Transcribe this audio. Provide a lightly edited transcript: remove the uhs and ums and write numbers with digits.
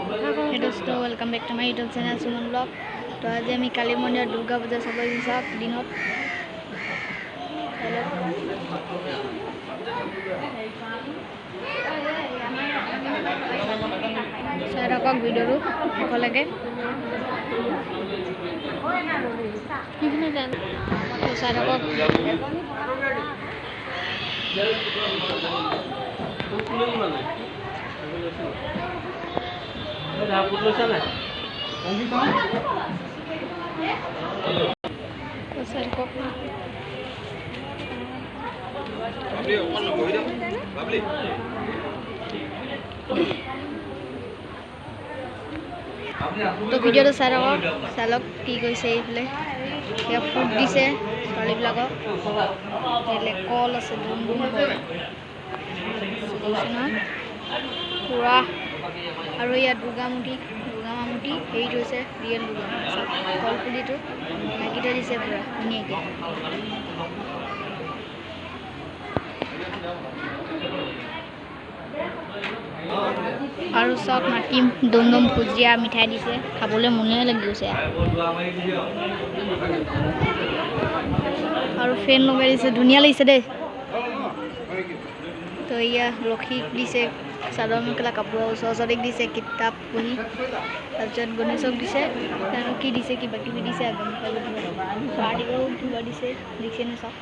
Hey dosto, welcome back to my YouTube channel Suman Vlog. तो आज আমি কালী মন্দিৰ দুৰ্গা পূজা চাব যাম দিনত। চাই থাকক ভিডিঅ'টো শেষলৈকে। চাই থাকক। তো ভিডিঅ'টো চাই থাকক, চালক কি কৈছে এইফালে ফুট দিছে ছোৱালীবিলাকক, কল আছে দুম দুম পুৰা। আৰু ইয়াত দুৰ্গা মামুঠি হেৰিটো হৈছে ৰিয়েল দুৰ্গা কলপুলিটো ঢাকি থৈ দিছে পুৰা ধুনীয়াকৈ। আৰু চব মাতিম দম দম ভুজিয়া মিঠাই দিছে, খাবলৈ মনে লাগি গৈছে। আৰু ফেন লগাই দিছে, ধুনীয়া লাগিছে দেই। তো এয়া লক্ষীক দিছে চাদৰ মেখেলা কাপোৰ, সৰস্বতীক দিছে কিতাপ বহি, তাৰপিছত গণেশক দিছে আৰু কি দিছে কিবা কিবি দিছে, পাৰ্টিকো কিবা দিছে দেখিছেনে চাওক।